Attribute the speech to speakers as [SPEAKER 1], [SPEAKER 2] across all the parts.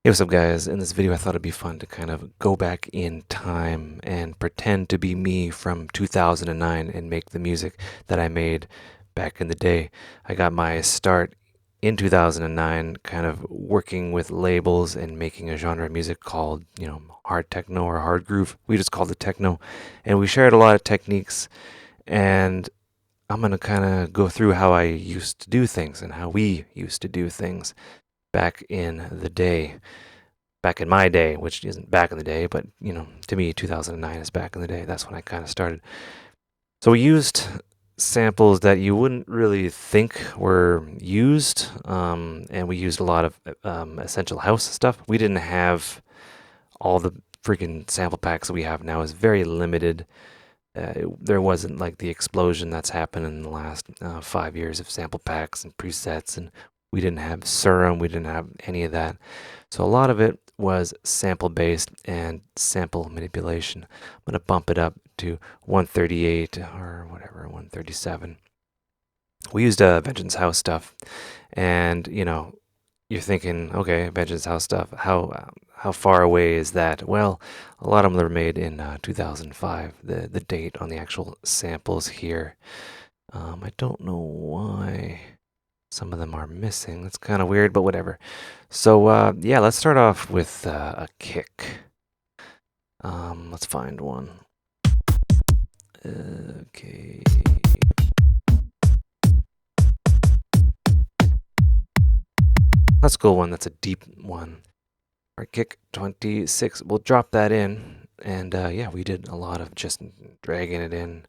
[SPEAKER 1] Hey, what's up, guys? In this video, I thought it'd be fun to kind of go back in time and pretend to be me from 2009 and make the music that I made back in the day. I got my start in 2009 kind of working with labels and making a genre of music called, hard techno or hard groove. We just called it techno. And we shared a lot of techniques, and I'm going to kind of go through how I used to do things and how we used to do things back in the day. Back in my day, which isn't back in the day, but to me, 2009 is back in the day. That's when I kind of started. So we used samples that you wouldn't really think were used, and we used a lot of essential house stuff. We didn't have all the freaking sample packs that we have now. Is very limited. There wasn't like the explosion that's happened in the last 5 years of sample packs and presets, and we didn't have serum. We didn't have any of that. So a lot of it was sample based and sample manipulation. I'm going to bump it up to 138 or whatever, 137. We used Vengeance House stuff, and you're thinking, okay, Vengeance House stuff. How far away is that? Well, a lot of them were made in 2005. The date on the actual samples here. I don't know why some of them are missing. That's kind of weird, but whatever. So yeah, let's start off with a kick. Let's find one. Okay. Let's go one that's a deep one. Our kick 26. We'll drop that in, and yeah, we did a lot of just dragging it in,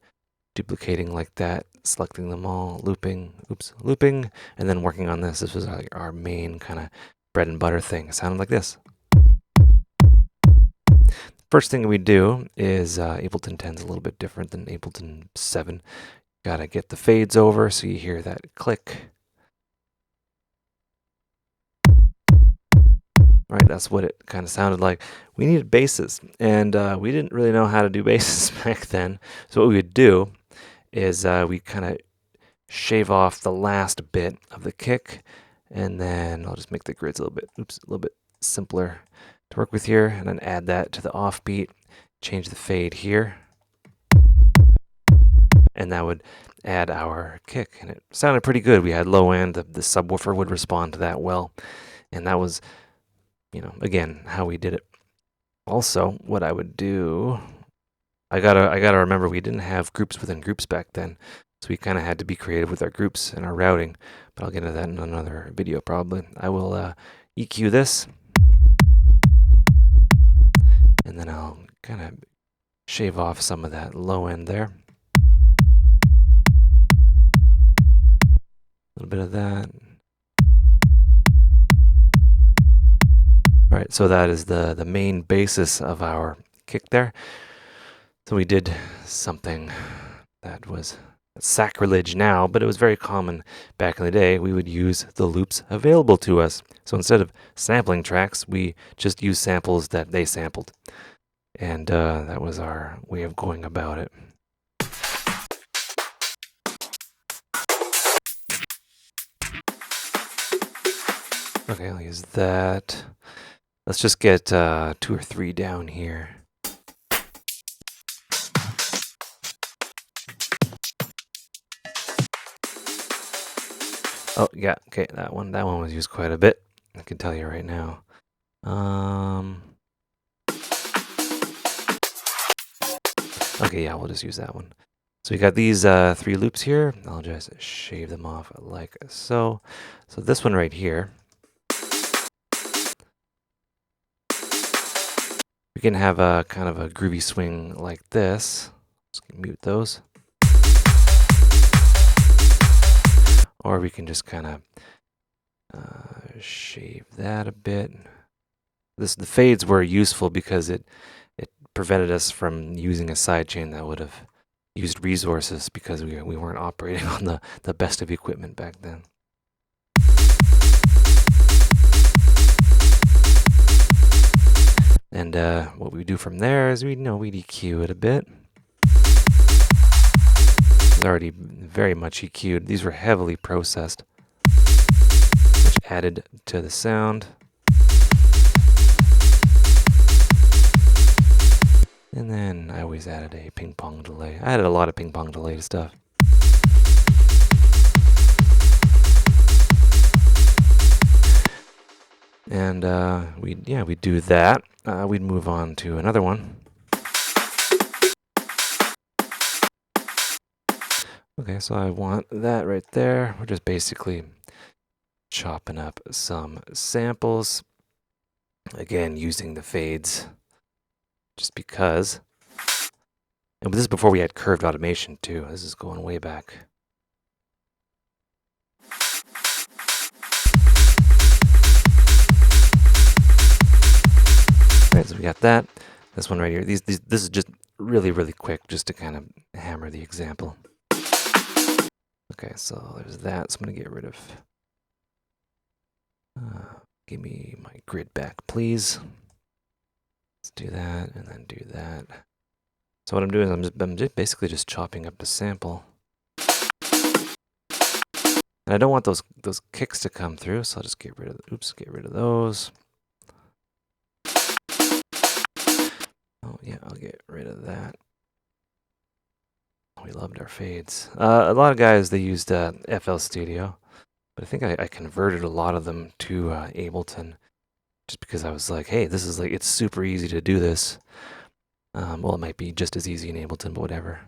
[SPEAKER 1] duplicating like that, selecting them all, looping, and then working on this. This was our main kind of bread and butter thing. It sounded like this. First thing we do is Ableton 10 is a little bit different than Ableton 7. Gotta get the fades over so you hear that click. Right, that's what it kind of sounded like. We needed basses, and we didn't really know how to do basses back then. So what we would do is we kind of shave off the last bit of the kick, and then I'll just make the grids a little bit simpler to work with here, and then add that to the offbeat, change the fade here, and that would add our kick, and it sounded pretty good. We had low end, the subwoofer would respond to that well, and that was, again, how we did it. Also, what I would do, I gotta remember we didn't have groups within groups back then, so we kind of had to be creative with our groups and our routing. But I'll get into that in another video probably. I will EQ this, and then I'll kind of shave off some of that low end there. A little bit of that. All right, so that is the main basis of our kick there. So we did something that was sacrilege now, but it was very common back in the day. We would use the loops available to us. So instead of sampling tracks, we just used samples that they sampled. And that was our way of going about it. Okay, I'll use that. Let's just get 2 or 3 down here. Oh, yeah, okay, that one was used quite a bit. I can tell you right now. Okay, yeah, we'll just use that one. So we got these 3 loops here. I'll just shave them off like so. So this one right here, we can have a kind of a groovy swing like this. Just mute those. Or we can just kind of shave that a bit. The fades were useful because it prevented us from using a sidechain that would have used resources, because we weren't operating on the best of equipment back then. And what we do from there is we'd EQ it a bit. It's already very much EQ'd. These were heavily processed, which added to the sound. And then I always added a ping pong delay. I added a lot of ping pong delay to stuff. And we'd do that. We'd move on to another one. Okay, so I want that right there. We're just basically chopping up some samples. Again, using the fades just because. And this is before we had curved automation too. This is going way back. Alright, so we got that. This one right here. This is just really quick, just to kind of hammer the example. Okay, so there's that. So I'm gonna get rid of. Give me my grid back, please. Let's do that, and then do that. So what I'm doing is I'm just basically just chopping up the sample. And I don't want those kicks to come through, so I'll just get rid of those. Oh yeah, I'll get rid of that. We loved our fades. A lot of guys, they used FL Studio, but I think I converted a lot of them to Ableton, just because I was like, hey, this is it's super easy to do this. Well, it might be just as easy in Ableton, but whatever.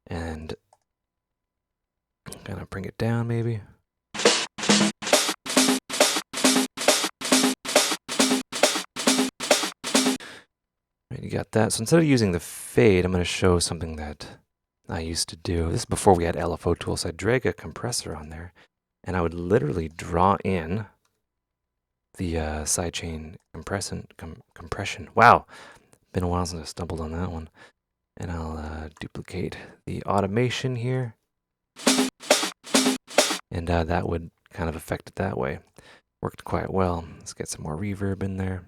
[SPEAKER 1] And kind of bring it down, maybe. Right, you got that. So instead of using the fade, I'm going to show something that I used to do. This is before we had LFO tools. So I'd drag a compressor on there, and I would literally draw in the sidechain compression. Wow, been a while since I stumbled on that one. And I'll duplicate the automation here, and that would kind of affect it that way. Worked quite well. Let's get some more reverb in there.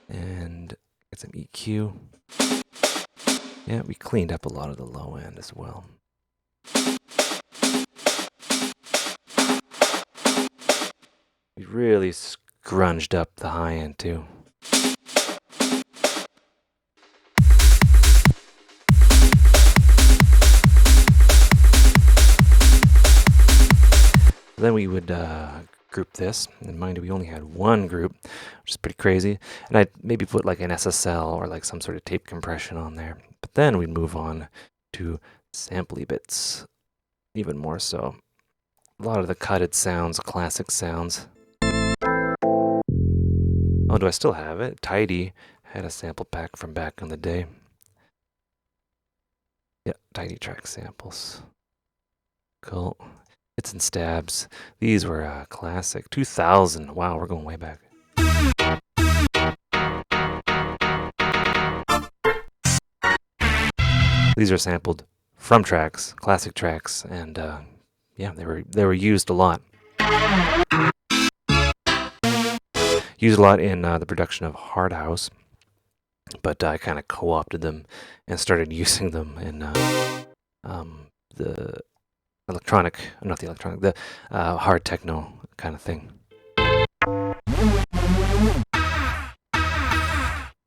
[SPEAKER 1] And get some EQ. Yeah, we cleaned up a lot of the low end as well. We really scrunged up the high end too. Then we would group this, and mind you, we only had one group, which is pretty crazy. And I'd maybe put like an SSL or like some sort of tape compression on there. But then we'd move on to samply bits, even more so. A lot of the cutted sounds, classic sounds. Oh, do I still have it? Tidy had a sample pack from back in the day. Yeah, Tidy track samples. Cool. Hits and stabs. These were classic. 2000. Wow, we're going way back. These are sampled from tracks, classic tracks, and yeah, they were used a lot. Used a lot in the production of Hard House, but I kind of co-opted them and started using them in the hard techno kind of thing.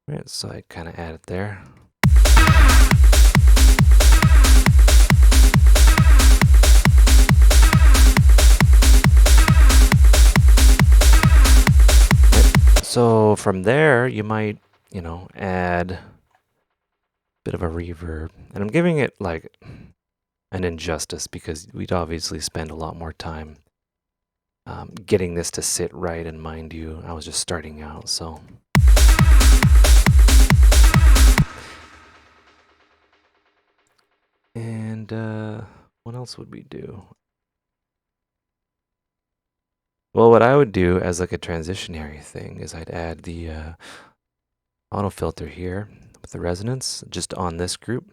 [SPEAKER 1] Right, so I kind of added there. So from there, you might, add a bit of a reverb. And I'm giving it like an injustice because we'd obviously spend a lot more time getting this to sit right. And mind you, I was just starting out, so. And what else would we do? Well, what I would do as like a transitionary thing is I'd add the auto filter here with the resonance just on this group.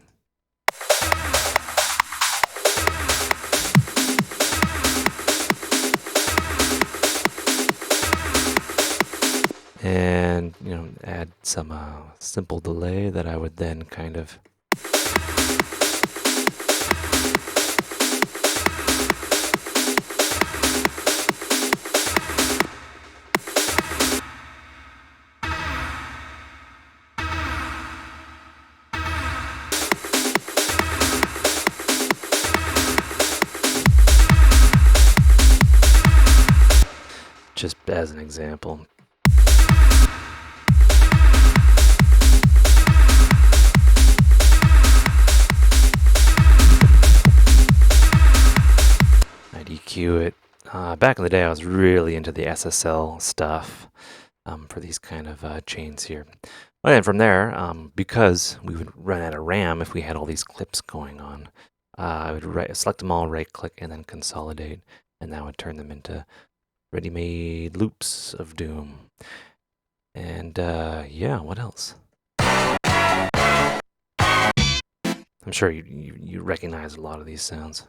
[SPEAKER 1] And, add some simple delay that I would then kind of just as an example. I'd EQ it. Back in the day, I was really into the SSL stuff for these kind of chains here. And then from there, because we would run out of RAM if we had all these clips going on, I would select them all, right-click, and then consolidate, and that would turn them into ready-made loops of doom. And yeah, what else? I'm sure you recognize a lot of these sounds.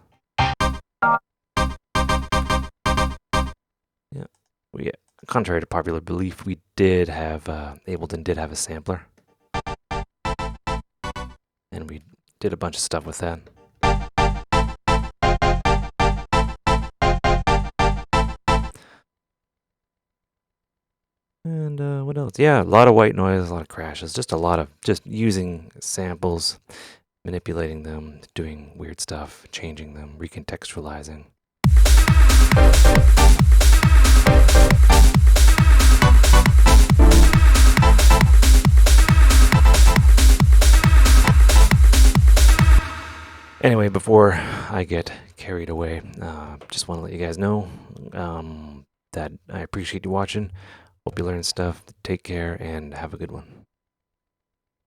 [SPEAKER 1] Yeah, contrary to popular belief, we did have Ableton did have a sampler, and we did a bunch of stuff with that. And what else? Yeah, a lot of white noise, a lot of crashes, just a lot of just using samples, manipulating them, doing weird stuff, changing them, recontextualizing. Anyway, before I get carried away, just want to let you guys know that I appreciate you watching. Hope you learned stuff. Take care and have a good one.